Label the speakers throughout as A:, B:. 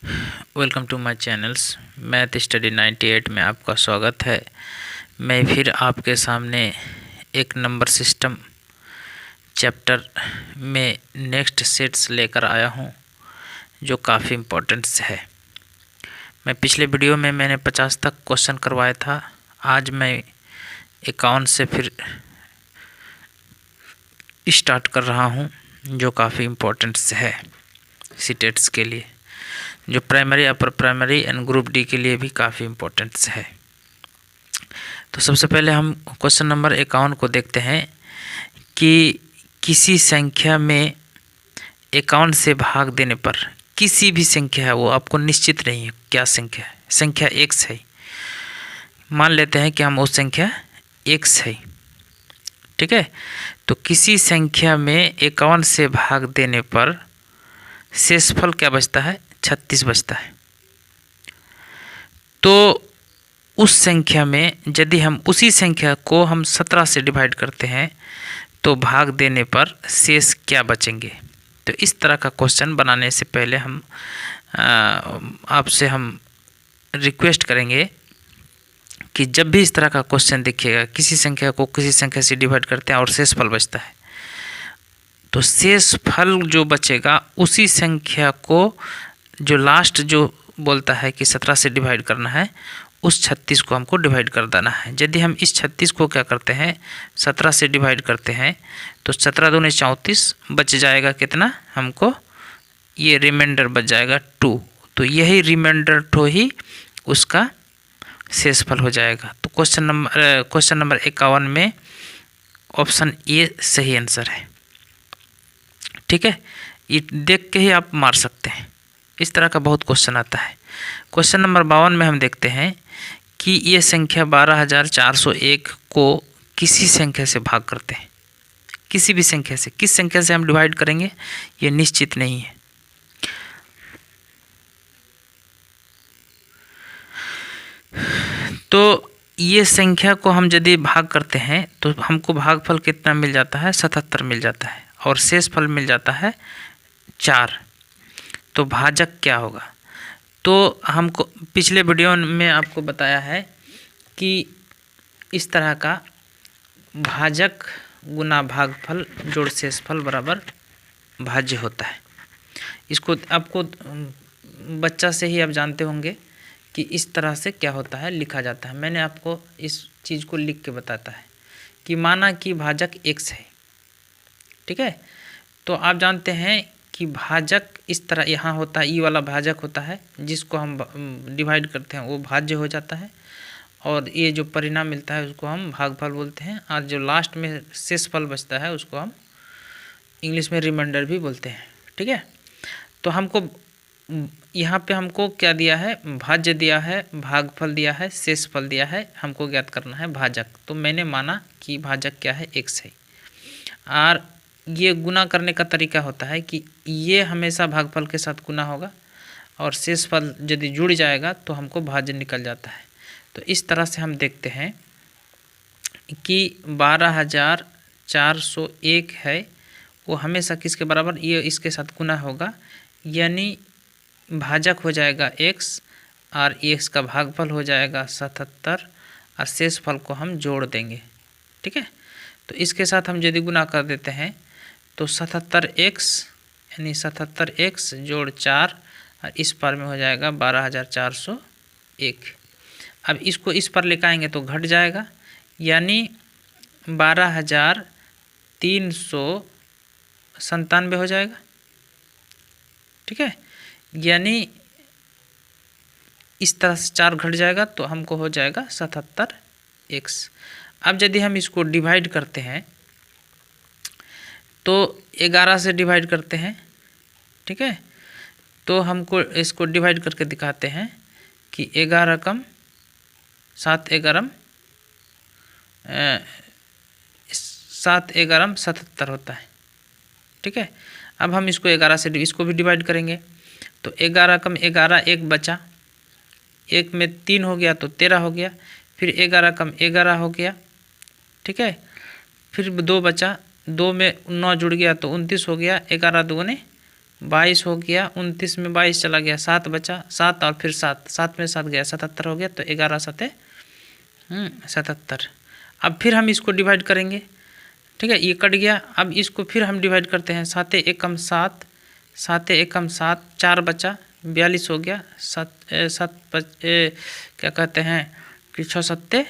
A: Welcome to my channels. Math study 98 में आपका स्वागत है। मैं फिर आपके सामने एक नंबर सिस्टम चैप्टर में नेक्स्ट सेट्स लेकर आया हूं, जो काफ़ी इम्पोर्टेंट्स है। मैं पिछले वीडियो में मैंने 50 तक क्वेश्चन करवाया था। आज मैं 51 से फिर स्टार्ट कर रहा हूं, जो काफ़ी इम्पोर्टेंट्स है सीटेट्स के लिए, जो primary, upper primary and group D के लिए भी काफ़ी इम्पोर्टेंट्स है। तो सबसे पहले हम क्वेश्चन नंबर 51 को देखते हैं कि किसी संख्या में 51 से भाग देने पर, किसी भी संख्या है वो आपको निश्चित नहीं है क्या संख्या है, संख्या x है। मान लेते हैं कि हम उस संख्या x है, ठीक है। तो किसी संख्या में 51 से भाग देने पर शेषफल क्या बचता है, 36 बचता है। तो उस संख्या में यदि हम उसी संख्या को हम 17 से डिवाइड करते हैं तो भाग देने पर शेष क्या बचेंगे। तो इस तरह का क्वेश्चन बनाने से पहले हम आपसे हम रिक्वेस्ट करेंगे कि जब भी इस तरह का क्वेश्चन देखिएगा, किसी संख्या को किसी संख्या से डिवाइड करते हैं और शेषफल बचता है, तो शेषफल जो बचेगा उसी संख्या को जो लास्ट जो बोलता है कि 17 से डिवाइड करना है, उस 36 को हमको डिवाइड कर देना है। यदि हम इस 36 को क्या करते हैं, 17 से डिवाइड करते हैं, तो 17 दूनी 34 बच जाएगा कितना हमको, ये रिमाइंडर बच जाएगा 2। तो यही रिमाइंडर 2 ही उसका शेषफल हो जाएगा। तो क्वेश्चन नंबर 51 में ऑप्शन ए सही आंसर है, ठीक है। ये देख के ही आप मार सकते हैं, इस तरह का बहुत क्वेश्चन आता है। क्वेश्चन नंबर 52 में हम देखते हैं कि ये संख्या 12401 को किसी संख्या से भाग करते हैं। किसी भी संख्या से, किस संख्या से हम डिवाइड करेंगे ये निश्चित नहीं है। तो ये संख्या को हम यदि भाग करते हैं तो हमको भागफल कितना मिल जाता है, 77 मिल जाता है, और शेषफल मिल जाता है 4। तो भाजक क्या होगा। तो हमको पिछले वीडियो में आपको बताया है कि इस तरह का भाजक गुना भागफल जोड़ शेषफल बराबर भाज्य होता है। इसको आपको बच्चा से ही आप जानते होंगे कि इस तरह से क्या होता है, लिखा जाता है। मैंने आपको इस चीज़ को लिख के बताता है कि माना कि भाजक x है, ठीक है। तो आप जानते हैं कि भाजक इस तरह यहाँ होता है, ई वाला भाजक होता है, जिसको हम डिवाइड करते हैं वो भाज्य हो जाता है, और ये जो परिणाम मिलता है उसको हम भागफल बोलते हैं, और जो लास्ट में शेषफल बचता है उसको हम इंग्लिश में रिमाइंडर भी बोलते हैं, ठीक है। तो हमको यहाँ पे हमको क्या दिया है, भाज्य दिया है, भागफल दिया है, शेषफल दिया है, हमको ज्ञात करना है भाजक। तो मैंने माना कि भाजक क्या है, x है। और ये गुना करने का तरीका होता है कि ये हमेशा भागफल के साथ गुना होगा, और शेषफल यदि जुड़ जाएगा तो हमको भाज्य निकल जाता है। तो इस तरह से हम देखते हैं कि 12401 है, वो हमेशा किसके बराबर, ये इसके साथ गुना होगा, यानी भाजक हो जाएगा x, और x का भागफल हो जाएगा 77, और शेषफल को हम जोड़ देंगे, ठीक है। तो इसके साथ हम यदि गुना कर देते हैं तो 77x यानी 77x जोड़ 4, और इस पर में हो जाएगा 12401। अब इसको इस पर लेकर आएंगे तो घट जाएगा, यानी 12397 हो जाएगा, ठीक है। यानी इस तरह से 4 घट जाएगा तो हमको हो जाएगा 77x। अब यदि हम इसको डिवाइड करते हैं तो 11 से डिवाइड करते हैं, ठीक है। तो हमको इसको डिवाइड करके दिखाते हैं कि 11 कम 7 11 77 होता है, ठीक है। अब हम इसको 11 से इसको भी डिवाइड करेंगे तो 11 कम 11 1 बचा, 1 में 3 हो गया तो 13 हो गया, फिर 11 कम 11 हो गया, ठीक है। फिर 2 बचा, 2 में 9 जुड़ गया तो 29 हो गया, 11 दूने 22 हो गया, 29 में 22 चला गया, 7 बचा, 7 और फिर 7, 7 में 7 गया, 77 हो गया। तो 11 सते 77। अब फिर हम इसको डिवाइड करेंगे, ठीक है, ये कट गया। अब इसको फिर हम डिवाइड करते हैं, 7 एकम 7, 7 एकम 7, 4 बचा, 42 हो गया, 7 क्या कहते हैं कि 6 सत्ते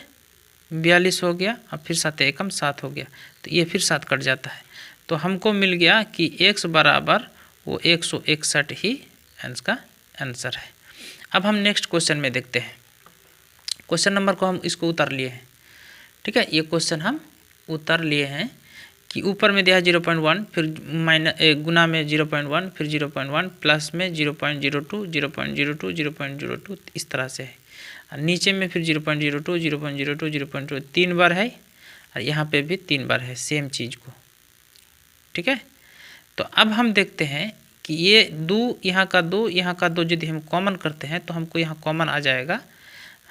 A: 42 हो गया। अब फिर 7 एकम 7 हो गया, तो ये फिर 7 कट जाता है। तो हमको मिल गया कि x बराबर वो 161 ही इसका आंसर है। अब हम नेक्स्ट क्वेश्चन में देखते हैं। क्वेश्चन नंबर को हम इसको उतार लिए हैं, ठीक है, ये क्वेश्चन हम उतार लिए हैं कि ऊपर में दिया है 0.1, फिर गुना में 0.1, फिर 0.1, प्लस में 0.02, 0.02, 0.02, इस तरह से है। और नीचे में फिर 0.02, 0.02, 0.02 3 बार है, और यहाँ पे भी 3 बार है सेम चीज़ को, ठीक है। तो अब हम देखते हैं कि ये 2 यहाँ का 2 यहाँ का 2 यदि हम कॉमन करते हैं तो हमको यहाँ कॉमन आ जाएगा।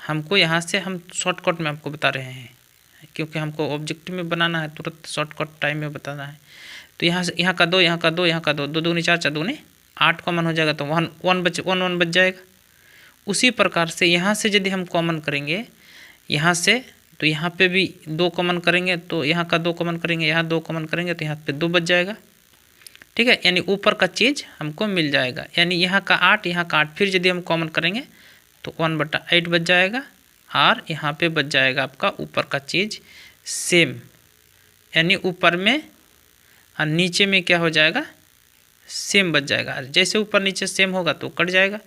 A: हमको यहाँ से हम शॉर्टकट में आपको बता रहे हैं, क्योंकि हमको ऑब्जेक्टिव में बनाना है, तुरंत शॉर्टकट टाइम में बताना है। तो यहाँ से यहाँ का 2 यहाँ का 2 यहाँ का 2, 2 दूनी 4, 4 दूनी 8 कॉमन हो जाएगा, तो 1 बच जाएगा। उसी प्रकार से यहाँ से यदि हम कॉमन करेंगे यहाँ से, तो यहाँ पे भी 2 कॉमन करेंगे, तो यहाँ का 2 कॉमन करेंगे, यहाँ 2 कॉमन करेंगे, तो यहाँ पे 2 बच जाएगा, ठीक है। यानी ऊपर का चीज़ हमको मिल जाएगा। यानी यहाँ का 8 यहाँ का 8 फिर यदि हम कॉमन करेंगे तो 1/8 बच जाएगा, और यहाँ पे बच जाएगा आपका ऊपर का चीज़ सेम, यानी ऊपर में और नीचे में क्या हो जाएगा, सेम बच जाएगा। जैसे ऊपर नीचे सेम होगा तो कट जाएगा।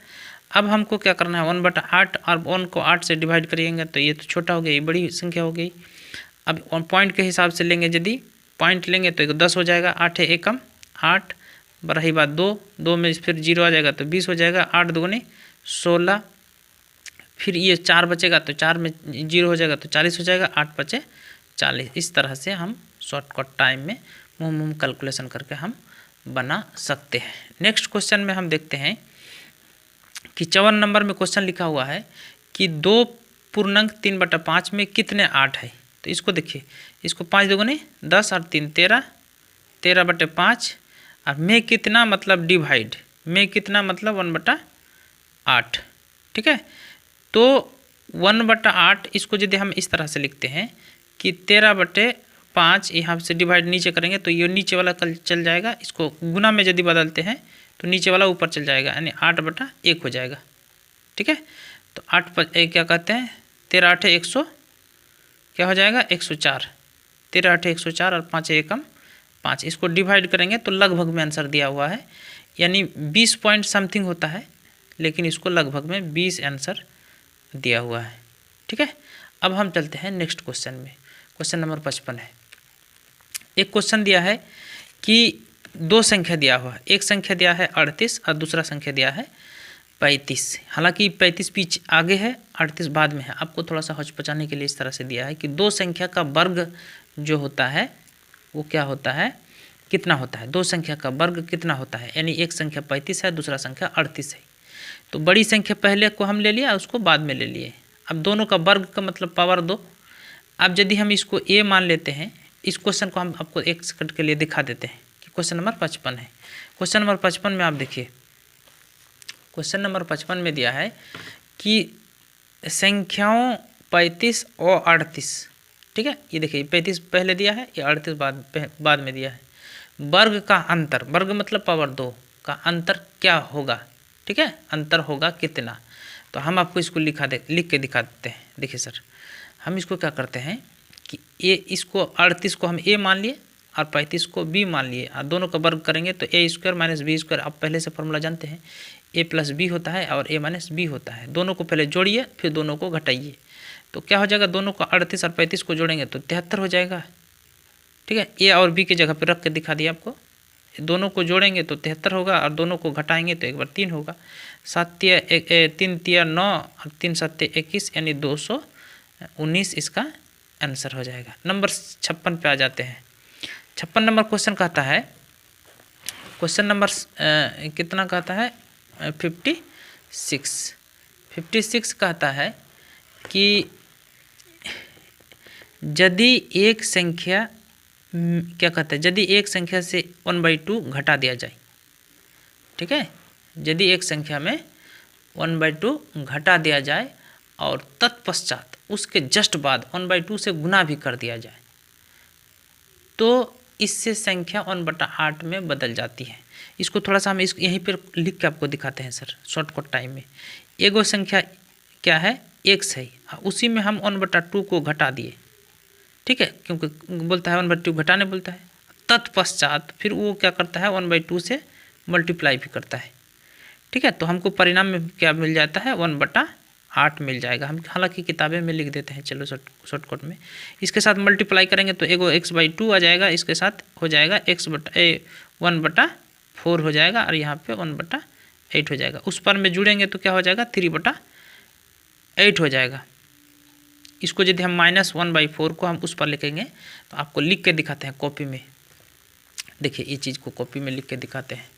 A: अब हमको क्या करना है, 1/8 और 1 को 8 से डिवाइड करिएगा तो ये तो छोटा हो गया, ये बड़ी संख्या हो गई। अब पॉइंट के हिसाब से लेंगे, यदि पॉइंट लेंगे तो 10 हो जाएगा, 8 एकम 8, रही बात 2 में फिर 0 आ जाएगा तो 20 हो जाएगा, 8 दूनी 16, फिर ये 4 बचेगा तो 4 में 0 हो जाएगा तो 40 हो जाएगा, 8 बचे 40। इस तरह से हम शॉर्टकट टाइम में मुँह कैलकुलेशन करके हम बना सकते हैं। नेक्स्ट क्वेश्चन में हम देखते हैं कि 54 नंबर में क्वेश्चन लिखा हुआ है कि 2 पूर्णांक 3/5 में कितने 8 है। तो इसको देखिए, इसको 5 दूनी 10 और 3 13, 13/5, और में कितना मतलब डिवाइड, में कितना मतलब 1/8, ठीक है। तो 1/8 इसको यदि हम इस तरह से लिखते हैं कि 13/5 यहाँ से डिवाइड नीचे करेंगे तो ये नीचे वाला कल चल जाएगा, इसको गुना में यदि बदलते हैं तो नीचे वाला ऊपर चल जाएगा, यानी 8/1 हो जाएगा, ठीक है। तो 8 क्या कहते हैं, 13 8 100 क्या हो जाएगा 104, 13 8 104 और 5 एकम 5, इसको डिवाइड करेंगे तो लगभग में आंसर दिया हुआ है, यानी 20 पॉइंट समथिंग होता है, लेकिन इसको लगभग में 20 आंसर दिया हुआ है, ठीक है। अब हम चलते हैं नेक्स्ट क्वेश्चन में। क्वेश्चन नंबर 55 है। एक क्वेश्चन दिया है कि 2 संख्या दिया हुआ है, एक संख्या दिया है 38 और दूसरा संख्या दिया है 35। हालांकि 35 पीछे आगे है, 38 बाद में है। आपको थोड़ा सा हचपचाने के लिए इस तरह से दिया है कि 2 संख्या का वर्ग जो होता है वो क्या होता है, कितना होता है, 2 संख्या का वर्ग कितना होता है। यानी एक संख्या 35 है, दूसरा संख्या 38 है। तो बड़ी संख्या पहले को हम ले लिया, उसको बाद में ले लिए। अब दोनों का वर्ग का मतलब पावर 2। अब यदि हम इसको a मान लेते हैं, इस क्वेश्चन को हम आपको 1 सेकंड के लिए दिखा देते हैं कि क्वेश्चन नंबर 55 है। क्वेश्चन नंबर 55 में आप देखिए, क्वेश्चन नंबर 55 में दिया है कि संख्याओं 35 और 38, ठीक है। ये देखिए 35 पहले दिया है, ये 38 बाद में दिया है। वर्ग का अंतर, वर्ग मतलब पावर 2 का अंतर क्या होगा, ठीक है, अंतर होगा कितना। तो हम आपको इसको लिख के दिखा देते हैं। देखिए सर, हम इसको क्या करते हैं कि इसको 38 को हम a मान लिए और 35 को b मान लिए, और दोनों का वर्ग करेंगे तो a² - b², आप पहले से फॉर्मूला जानते हैं, a + b होता है और a - b होता है। दोनों को पहले जोड़िए, फिर दोनों को घटाइए, तो क्या हो जाएगा, दोनों को 38 और 35 को जोड़ेंगे तो 73 हो जाएगा, ठीक है। a और b की जगह पर रख के दिखा दिया आपको। दोनों को जोड़ेंगे तो 73 होगा, और दोनों को घटाएंगे तो एक बार 3 होगा। 3 तिया 9 और 3 7 21, यानी 219 इसका आंसर हो जाएगा। नंबर 56 पे आ जाते हैं। 56 नंबर क्वेश्चन कहता है, क्वेश्चन नंबर कितना कहता है 56 कहता है कि यदि एक संख्या क्या कहता है, यदि एक संख्या से 1/2 घटा दिया जाए ठीक है, यदि एक संख्या में 1/2 घटा दिया जाए और तत्पश्चात उसके जस्ट बाद 1/2 से गुना भी कर दिया जाए तो इससे संख्या 1/8 में बदल जाती है। इसको थोड़ा सा हम यहीं पर लिख के आपको दिखाते हैं सर शॉर्टकट टाइम में। एगो संख्या क्या है x है, उसी में हम 1/2 को घटा दिए, ठीक है, क्योंकि बोलता है 1/2 घटाने बोलता है। तत्पश्चात फिर वो क्या करता है 1/2 से मल्टीप्लाई भी करता है, ठीक है। तो हमको परिणाम में क्या मिल जाता है 1/8 मिल जाएगा। हम हालांकि किताबें में लिख देते हैं, चलो शॉर्टकट में इसके साथ मल्टीप्लाई करेंगे तो एगो x/2 आ जाएगा, इसके साथ हो जाएगा 1/4 हो जाएगा और यहाँ पे 1/8 हो जाएगा। उस पर में जुड़ेंगे तो क्या हो जाएगा 3/8 हो जाएगा। इसको यदि हम -1/4 को हम उस पर लिखेंगे तो आपको लिख के दिखाते हैं कॉपी में। देखिए ये चीज़ को कॉपी में लिख के दिखाते हैं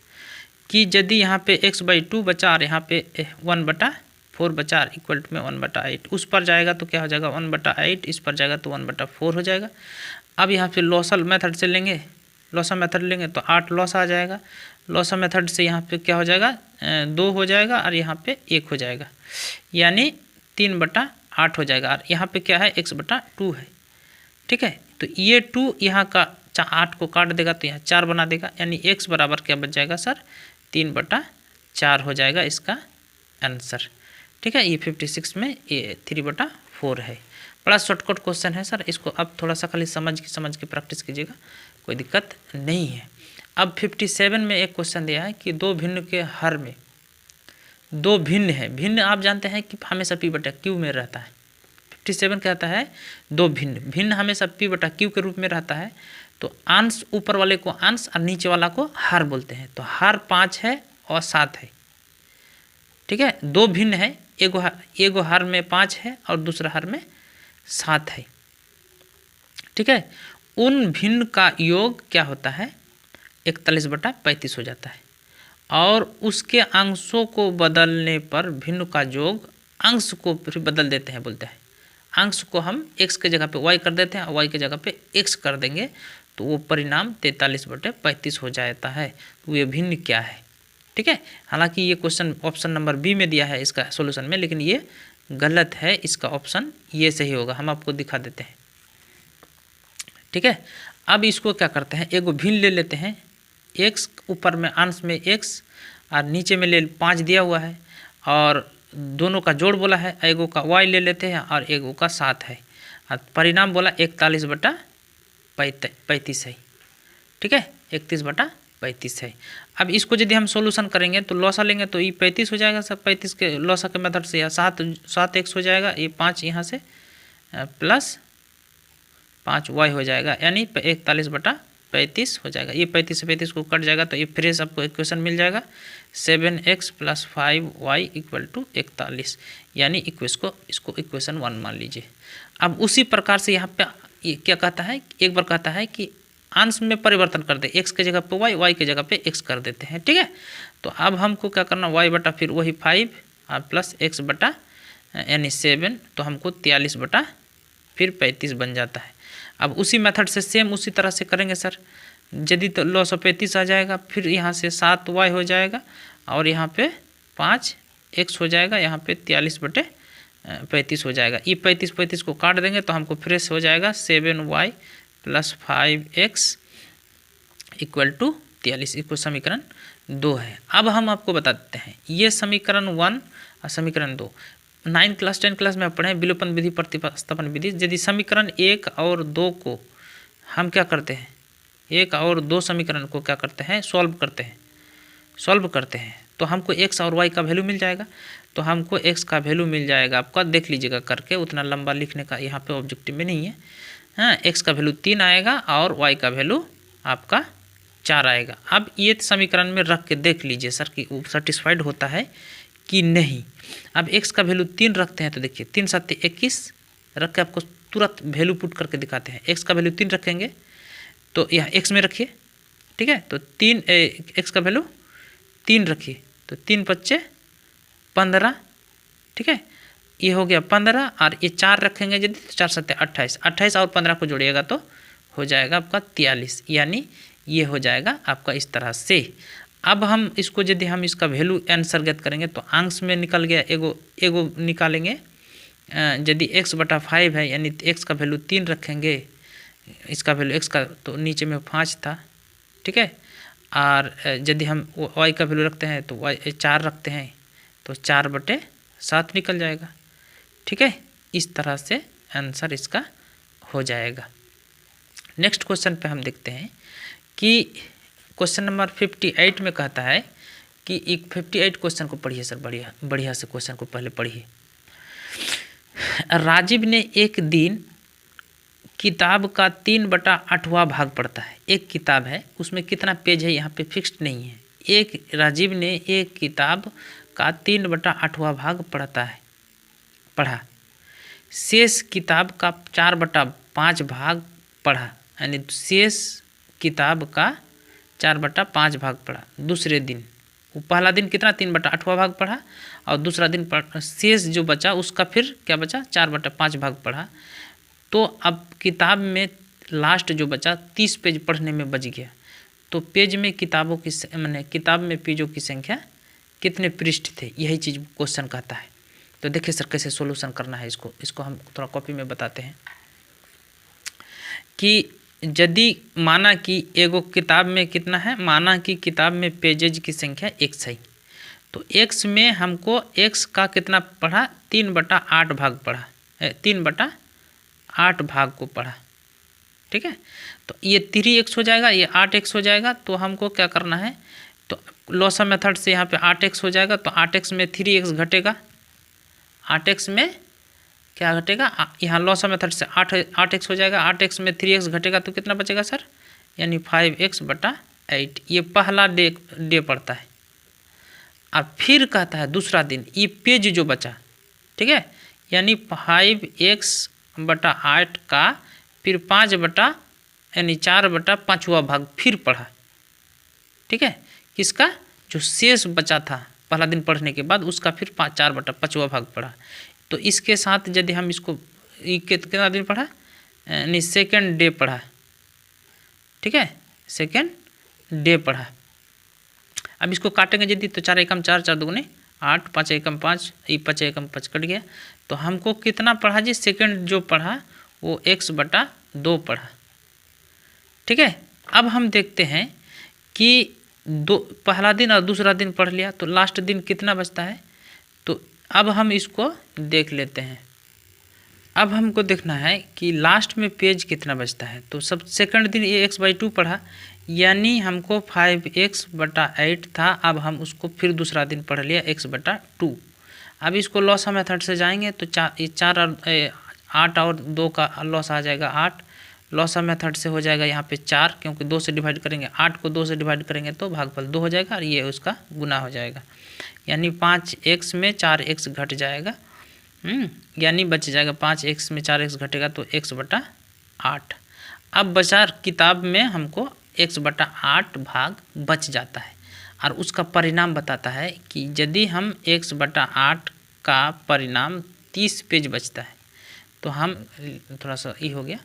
A: कि यदि यहाँ पे x/2 बचा और यहाँ पे 1/4 बचा इक्वल में 1/8, उस पर जाएगा तो क्या हो जाएगा 1/8, इस पर जाएगा तो 1/4 हो जाएगा। अब यहाँ पे लॉसल मेथड से लेंगे, लॉसा मेथड लेंगे तो 8 लॉसा आ जाएगा। लॉसा मेथड से यहाँ पे क्या हो जाएगा 2 हो जाएगा और यहाँ पे 1 हो जाएगा, यानी 3/8 हो जाएगा। और यहाँ पे क्या है x/2 है, ठीक है। तो ये 2 यहाँ का 8 को काट देगा तो यहाँ 4 बना देगा, यानी x बराबर क्या बच जाएगा सर 3/4 हो जाएगा इसका आंसर, ठीक है। ये 56 में ये 3/4 है। बड़ा शॉर्टकट क्वेश्चन है सर, इसको अब थोड़ा सा खाली समझ के प्रैक्टिस कीजिएगा, कोई दिक्कत नहीं है। अब 57 में एक क्वेश्चन दिया है कि दो भिन्न के हर में दो भिन्न है। भिन्न आप जानते हैं कि हमेशा p/q में रहता है। 57 कहता है दो भिन्न, भिन्न हमेशा p/q के रूप में रहता है। तो अंश ऊपर वाले को अंश और नीचे वाला को हर बोलते हैं। तो हर 5 है और 7 है, ठीक है। दो भिन्न है, एगो हर में 5 है और दूसरा हर में 7 है, ठीक है। उन भिन्न का योग क्या होता है 41/35 हो जाता है और उसके अंशों को बदलने पर भिन्न का योग अंश को फिर बदल देते हैं, बोलते हैं अंश को हम x के जगह पे y कर देते हैं और y के जगह पे x कर देंगे तो वो परिणाम 43/35 हो जाता है। तो ये भिन्न क्या है, ठीक है। हालांकि ये क्वेश्चन ऑप्शन नंबर बी में दिया है इसका सॉल्यूशन में, लेकिन ये गलत है, इसका ऑप्शन ये सही होगा। हम आपको दिखा देते हैं, ठीक है। अब इसको क्या करते हैं एगो भिन्न ले लेते हैं, x ऊपर में अंश में x और नीचे में ले 5 दिया हुआ है और दोनों का जोड़ बोला है, एगो का y ले लेते हैं और एगो का 7 है और परिणाम बोला 41/35 है, ठीक है। 31/35 है। अब इसको यदि हम सॉल्यूशन करेंगे तो लॉसा लेंगे तो ये 35 हो जाएगा सब, 35 के लॉसा के मेथड से या 7x हो जाएगा, ये 5 यहाँ से प्लस 5y हो जाएगा, यानी 41/35 हो जाएगा। ये 35 से 35 को कट जाएगा तो ये फ्रेश आपको इक्वेशन मिल जाएगा 7x + 5y = 41, यानी इसको इक्वेशन 1 मान लीजिए। अब उसी प्रकार से यहाँ पे ये क्या कहता है, एक बार कहता है कि अंश में परिवर्तन कर दे, x के जगह पे y के जगह पे x कर देते हैं, ठीक है। तो अब हमको क्या करना y बटा फिर वही 5 और प्लस x बटा यानी 7, तो हमको 43/35 बन जाता है। अब उसी मेथड से सेम उसी तरह से करेंगे सर, यदि तो 935 आ जाएगा, फिर यहाँ से 7y हो जाएगा और यहाँ पे 5x हो जाएगा, यहाँ पे 43/35 हो जाएगा। ये 35 को काट देंगे तो हमको फ्रेश हो जाएगा 7y + 5x = 43। इसको समीकरण 2 है। अब हम आपको बता देते हैं ये समीकरण 1 और समीकरण 2 9 क्लास 10 क्लास में पढ़े विलोपन विधि प्रतिस्थापन विधि। यदि समीकरण 1 और 2 को हम क्या करते हैं, 1 और 2 समीकरण को क्या करते हैं सॉल्व करते हैं तो हमको x और y का वैल्यू मिल जाएगा। तो हमको x का वैल्यू मिल जाएगा आपका, देख लीजिएगा करके, उतना लंबा लिखने का यहाँ पे ऑब्जेक्टिव में नहीं है। हाँ, x का वैल्यू 3 आएगा और y का वैल्यू आपका 4 आएगा। अब ये समीकरण में रख के देख लीजिए सर कि वो सेटिस्फाइड होता है कि नहीं। अब x का वैल्यू 3 रखते हैं तो देखिए 3 × 7 = 21 रख के आपको तुरंत वैल्यू पुट करके दिखाते हैं। x का वैल्यू 3 रखेंगे तो यहाँ x में रखिए, ठीक है। तो x का वैल्यू 3 रखिए तो 3 × 5 = 15, ठीक है। ये हो गया 15 और ये 4 रखेंगे यदि तो 4 × 7 = 28, 28 और 15 को जोड़िएगा तो हो जाएगा आपका 43, यानी ये हो जाएगा आपका इस तरह से। अब हम इसको यदि हम इसका वैल्यू आंसर ज्ञात करेंगे तो अंश में निकल गया एगो निकालेंगे। यदि x/5 है यानी x का वैल्यू 3 रखेंगे, इसका वैल्यू x का तो नीचे में 5 था, ठीक है। और यदि हम y का वैल्यू रखते हैं तो y 4 रखते हैं तो 4/7 निकल जाएगा, ठीक है। इस तरह से आंसर इसका हो जाएगा। नेक्स्ट क्वेश्चन पे हम देखते हैं कि क्वेश्चन नंबर 58 में कहता है कि 58 क्वेश्चन को पढ़िए सर, बढ़िया से क्वेश्चन को पहले पढ़िए। राजीव ने एक दिन किताब का 3/8वां भाग पढ़ता है। एक किताब है, उसमें कितना पेज है यहाँ पे फिक्स्ड नहीं है। राजीव ने एक किताब का 3/8वां भाग पढ़ा। शेष किताब का 4/5 भाग पढ़ा, यानी शेष किताब का 4/5 भाग पढ़ा। दूसरे दिन, वो पहला दिन कितना 3/8वां भाग पढ़ा और दूसरा दिन शेष जो बचा उसका फिर क्या बचा 4/5 भाग पढ़ा। तो अब किताब में लास्ट जो बचा 30 पेज पढ़ने में बच गया। तो पेज में किताबों की माने किताब में पेजों की संख्या कितने पृष्ठ थे, यही चीज़ क्वेश्चन कहता है। तो देखिए सर कैसे सॉल्यूशन करना है इसको हम थोड़ा कॉपी में बताते हैं कि यदि माना कि एगो किताब में कितना है, माना कि किताब में पेजेज की संख्या x है, तो x में हमको x का कितना पढ़ा 3/8 भाग पढ़ा, 3/8 भाग को पढ़ा, ठीक है। तो ये 3x हो जाएगा, ये 8x हो जाएगा। तो हमको क्या करना है, तो लॉसा मेथड से यहाँ पे 8x हो जाएगा, तो 8x में 3x घटेगा, 8x में क्या घटेगा, यहाँ लॉसा मेथड से 8x हो जाएगा, 8x में 3x घटेगा तो कितना बचेगा सर, यानी 5x/8। ये पहला डे पड़ता है। अब फिर कहता है दूसरा दिन, ये पेज जो बचा, ठीक है, यानी 5x/8 का फिर 4/5वां भाग फिर पढ़ा, ठीक है। किसका, जो शेष बचा था पहला दिन पढ़ने के बाद उसका फिर 4/5वां भाग पढ़ा। तो इसके साथ यदि हम इसको कितना दिन पढ़ा, यानी सेकेंड डे पढ़ा, ठीक है, सेकेंड डे पढ़ा। अब इसको काटेंगे यदि तो 4 एकम 4, 4 दूनी 8, 5 एकम 5, 5 एकम 5 कट गया। तो हमको कितना पढ़ा जी, सेकेंड जो पढ़ा वो x/2 पढ़ा, ठीक है। अब हम देखते हैं कि पहला दिन और दूसरा दिन पढ़ लिया, तो लास्ट दिन कितना बचता है। तो अब हम इसको देख लेते हैं। अब हमको देखना है कि लास्ट में पेज कितना बचता है। तो सब सेकंड दिन ये x/2 पढ़ा, यानी हमको 5x/8 था। अब हम उसको फिर दूसरा दिन पढ़ लिया x/2। अब इसको लॉसा मेथड से जाएंगे तो 4 और 8 और 2 का लॉस आ जाएगा 8। लॉसा मेथड से हो जाएगा यहाँ पे 4, क्योंकि 2 से डिवाइड करेंगे, 8 को 2 से डिवाइड करेंगे तो भागफल 2 हो जाएगा और ये उसका गुना हो जाएगा, यानी 5x में 4x घट जाएगा, यानी बच जाएगा 5x में 4x घटेगा तो x/8। अब बचा किताब में हमको x/8 भाग बच जाता है और उसका परिणाम बताता है कि यदि हम x/8 का परिणाम 30 पेज बचता है तो हम थोड़ा सा ये हो गया,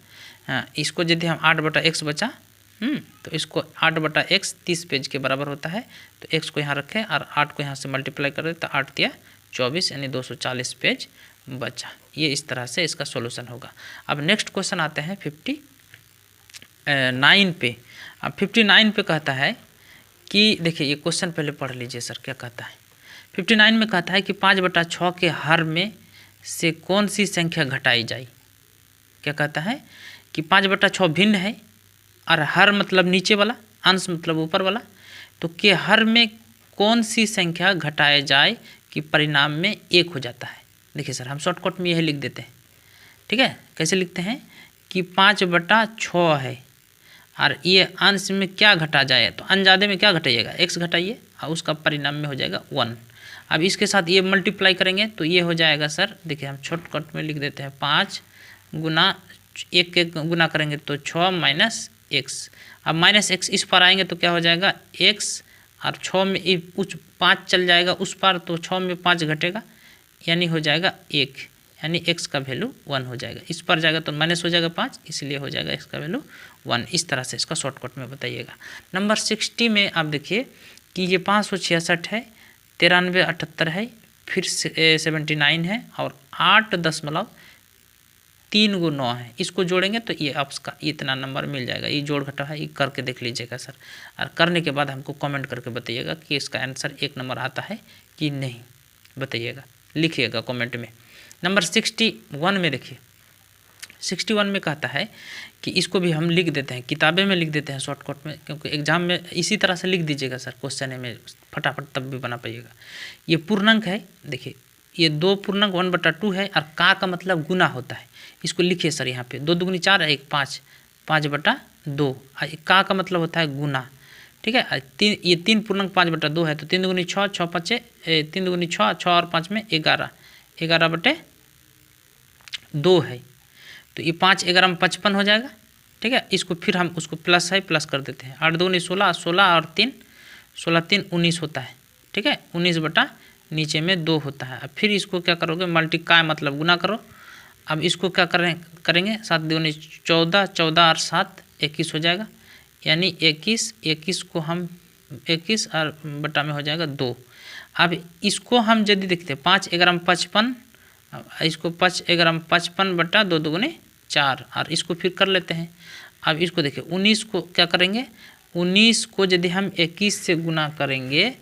A: हाँ, इसको यदि हम 8/x बचा, तो इसको 8/x 30 पेज के बराबर होता है। तो x को यहाँ रखें और 8 को यहाँ से मल्टीप्लाई कर दें तो 8 × 24 यानी 240 पेज बचा। ये इस तरह से इसका सॉल्यूशन होगा। अब नेक्स्ट क्वेश्चन आते हैं 59 पे। अब 59 पे कहता है कि देखिए ये क्वेश्चन पहले पढ़ लीजिए सर क्या कहता है। 59 में कहता है कि 5/6 के हर में से कौन सी संख्या घटाई जाए। क्या कहता है कि 5/6 भिन्न है और हर मतलब नीचे वाला, अंश मतलब ऊपर वाला, तो के हर में कौन सी संख्या घटाया जाए कि परिणाम में 1 हो जाता है। देखिए सर हम शॉर्टकट में यही लिख देते हैं, ठीक है। कैसे लिखते हैं कि 5/6 है और ये अंश में क्या घटा जाए, तो अनजादे में क्या घटाइएगा, x घटाइए और उसका परिणाम में हो जाएगा 1। अब इसके साथ ये मल्टीप्लाई करेंगे तो ये हो जाएगा सर, देखिए हम शॉर्टकट में लिख देते हैं 5 गुना 1 के गुना करेंगे तो 6 माइनस x। अब माइनस x इस पर आएंगे तो क्या हो जाएगा x, और 6 में कुछ 5 चल जाएगा उस पर तो 6 में 5 घटेगा यानी हो जाएगा 1, यानी x का वैल्यू 1 हो जाएगा। इस पर जाएगा तो माइनस हो जाएगा 5, इसलिए हो जाएगा x का वैल्यू 1। इस तरह से इसका शॉर्टकट में बताइएगा। नंबर 60 में आप देखिए कि ये 566 है, 93 78 है, फिर 79 है और 8.3 है। इसको जोड़ेंगे तो ये आपका इतना नंबर मिल जाएगा। ये जोड़ घटा है, ये करके देख लीजिएगा सर, और करने के बाद हमको कमेंट करके बताइएगा कि इसका आंसर 1 नंबर आता है कि नहीं, बताइएगा, लिखिएगा कमेंट में। नंबर 61 में देखिए, 61 में कहता है कि इसको भी हम लिख देते हैं, किताबें में लिख देते हैं शॉर्टकट में, क्योंकि एग्जाम में इसी तरह से लिख दीजिएगा सर, क्वेश्चन में फटाफट तब भी बना पाइएगा। ये पूर्णांक है, देखिए ये 2 पूर्णांक 1/2 है, और का मतलब गुना होता है। इसको लिखिए सर यहाँ पे, 2 दूनी 4 है, 1 5, 5/2। का मतलब होता है गुना, ठीक है। ये 3 पूर्णांक 5/2 है, तो 3 दूनी 6, 6 5 3 दूनी 6, 6 और 5 में 11, 11/2 है। तो ये 5 11 में 55 हो जाएगा, ठीक है। इसको फिर हम उसको प्लस है, प्लस कर देते हैं। 8 दूनी 16, 16 और 3, 16 3 19 होता है, ठीक है। 19 बटा नीचे में 2 होता है। अब फिर इसको क्या करोगे, मल्टीप्लाई मतलब गुना करो। अब इसको क्या करेंगे, 7 दूनी 14, 14 और 7 21 हो जाएगा, यानी 21 को हम 21 और बटा में हो जाएगा 2। अब इसको हम यदि देखते हैं 5 11 में 55, इसको 5 11 में 55 बटा 2 दूनी 4, और इसको फिर कर लेते हैं। अब इसको देखिए 19 को क्या करेंगे, 19 को यदि हम 21 से गुना करेंगे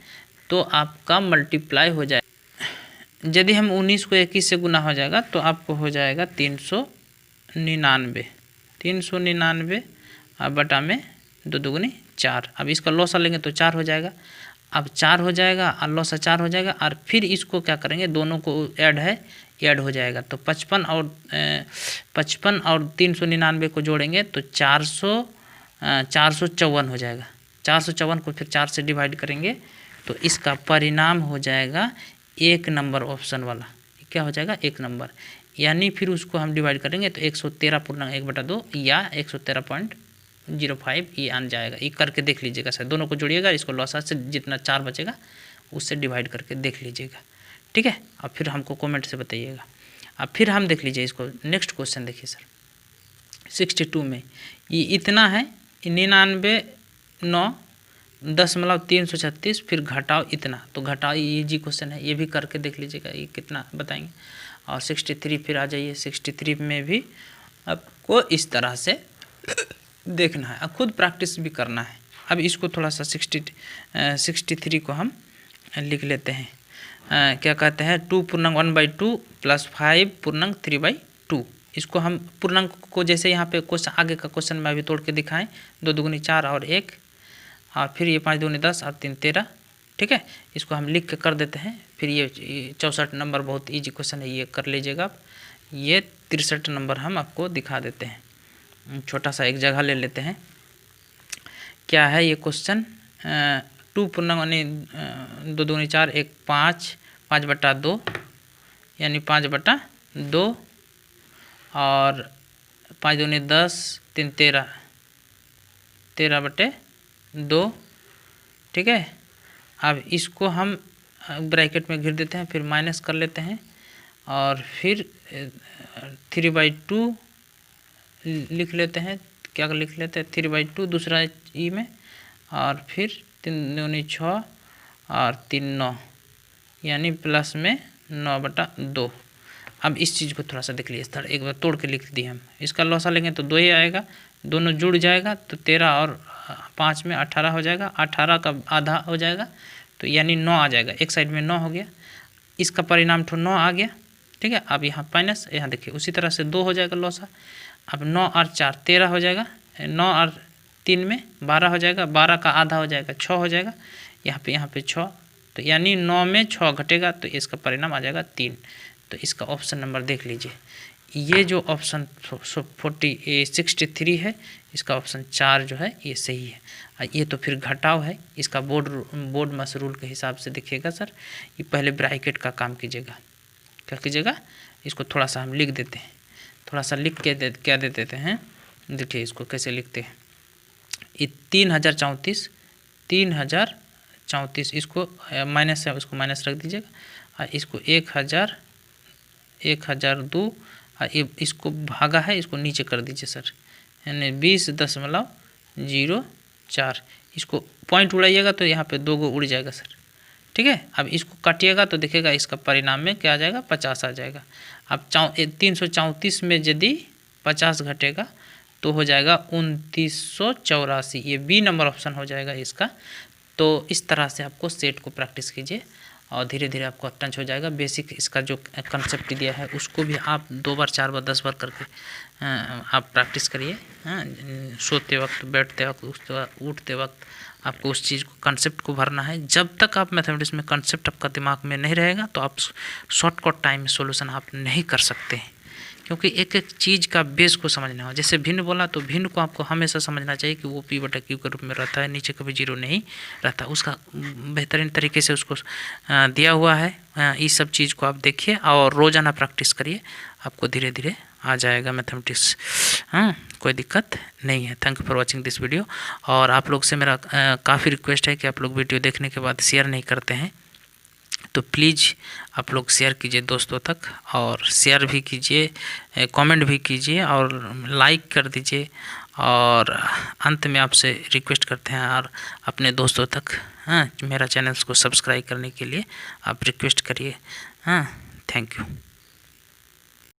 A: तो आपका मल्टीप्लाई हो जाएगा। यदि हम 19 को 21 से गुना हो जाएगा तो आपको हो जाएगा 399, 399 और बटा में 2 दूनी 4। अब इसका लॉसा लेंगे तो 4 हो जाएगा। अब 4 हो जाएगा और लॉसा 4 हो जाएगा, और फिर इसको क्या करेंगे, दोनों को ऐड है, ऐड हो जाएगा। तो 55 और 399 को जोड़ेंगे तो 454 हो जाएगा। 454 को फिर 4 से डिवाइड करेंगे तो इसका परिणाम हो जाएगा 1 नंबर, ऑप्शन वाला क्या हो जाएगा, 1 नंबर। यानी फिर उसको हम डिवाइड करेंगे तो 113.1/2 या 113.05 ये आन जाएगा। ये करके देख लीजिएगा सर, दोनों को जोड़िएगा, इसको लॉसा से जितना 4 बचेगा उससे डिवाइड करके देख लीजिएगा, ठीक है। अब फिर हमको कमेंट से बताइएगा। अब फिर हम देख लीजिए इसको, नेक्स्ट क्वेश्चन देखिए सर, 62 में ये इतना है, 99.9 फिर घटाओ इतना, तो घटाओ, ये इजी क्वेश्चन है, ये भी करके देख लीजिएगा ये कितना बताएंगे। और 63 फिर आ जाइए, 63 में भी आपको इस तरह से देखना है, खुद प्रैक्टिस भी करना है। अब इसको थोड़ा सा 63 को हम लिख लेते हैं। क्या कहते हैं, 2 पूर्णांक 1/2 प्लस 5 पूर्णांक 3/2। इसको हम पूर्णांक को जैसे यहाँ पे क्वेश्चन, आगे का क्वेश्चन में अभी तोड़ के दिखाएं, 2 दूनी 4 और 1, और फिर ये 5 दूनी 10 और 3 13, ठीक है। इसको हम लिख के कर देते हैं। फिर ये 64 नंबर बहुत इजी क्वेश्चन है, ये कर लीजिएगा आप। ये 63 नंबर हम आपको दिखा देते हैं, छोटा सा एक जगह ले लेते हैं। क्या है ये क्वेश्चन, 2 पूर्णांक 2 दूनी 4 1 5, 5/2 यानी 5/2, और 5 दूनी 10 3 13, 13/2, ठीक है। अब इसको हम ब्रैकेट में घेर देते हैं, फिर माइनस कर लेते हैं, और फिर 3/2 लिख लेते हैं। क्या लिख लेते हैं, 3/2 दूसरा ई में, और फिर 3 दूनी 6 और 3 9, यानी प्लस में 9/2। अब इस चीज़ को थोड़ा सा देख लीजिए सर, एक बार तोड़ के लिख दिए हम। इसका लॉसा लेंगे तो 2 ही आएगा, दोनों जुड़ जाएगा तो 13 और 5 में 18 हो जाएगा, 18 का आधा हो जाएगा तो यानी 9 आ जाएगा। एक साइड में 9 हो गया, इसका परिणाम 9 आ गया, ठीक है। अब यहाँ माइनस, यहाँ देखिए उसी तरह से 2 हो जाएगा लॉसा। अब 9 और 4 13 हो जाएगा, 9 और 3 में 12 हो जाएगा, 12 का आधा हो जाएगा 6 हो जाएगा, यहाँ पे 6, तो यानी 9 में 6 घटेगा तो इसका परिणाम आ जाएगा 3। तो इसका ऑप्शन नंबर देख लीजिए, ये जो ऑप्शन 63 है, इसका ऑप्शन 4 जो है ये सही है। ये तो फिर घटाव है, इसका बोर्ड मस रूल के हिसाब से देखिएगा सर। ये पहले ब्रैकेट का काम कीजिएगा, क्या कीजिएगा, इसको थोड़ा सा हम लिख देते हैं, थोड़ा सा लिख के क्या दे देते हैं, देखिए इसको कैसे लिखते हैं। ये 3034, इसको माइनस है, उसको माइनस रख दीजिएगा, और इसको 1002, और ये इसको भागा है, इसको नीचे कर दीजिए सर, यानी 20.04। इसको पॉइंट उड़ाइएगा तो यहाँ पे 2 गो उड़ जाएगा सर, ठीक है। अब इसको काटिएगा तो देखिएगा इसका परिणाम में क्या आ जाएगा, 50 आ जाएगा। अब 334 में यदि 50 घटेगा तो हो जाएगा 2984, ये बी नंबर ऑप्शन हो जाएगा इसका। तो इस तरह से आपको सेट को प्रैक्टिस कीजिए और धीरे धीरे आपको टच हो जाएगा। बेसिक इसका जो कंसेप्ट दिया है उसको भी आप 2 बार 4 बार 10 बार करके आप प्रैक्टिस करिए। सोते वक्त, बैठते वक्त, उठते वक्त आपको उस चीज़ को, कंसेप्ट को भरना है। जब तक आप मैथमेटिक्स में कंसेप्ट आपका दिमाग में नहीं रहेगा तो आप शॉर्टकट टाइम में सॉल्यूशन आप नहीं कर सकते हैं, क्योंकि एक एक चीज़ का बेस को समझना हो। जैसे भिन्न बोला तो भिन्न को आपको हमेशा समझना चाहिए कि वो P/Q के रूप में रहता है, नीचे कभी जीरो नहीं रहता। उसका बेहतरीन तरीके से उसको दिया हुआ है। इस सब चीज़ को आप देखिए और रोज़ाना प्रैक्टिस करिए, आपको धीरे धीरे आ जाएगा मैथमेटिक्स। कोई दिक्कत नहीं है। Thank you for watching this video. और आप लोग से मेरा काफ़ी रिक्वेस्ट है कि आप लोग वीडियो देखने के बाद शेयर नहीं करते हैं, तो प्लीज़ आप लोग शेयर कीजिए दोस्तों तक, और शेयर भी कीजिए, कमेंट भी कीजिए और लाइक कर दीजिए। और अंत में आपसे रिक्वेस्ट करते हैं और अपने दोस्तों तक मेरा चैनल को सब्सक्राइब करने के लिए आप रिक्वेस्ट करिए। Thank you.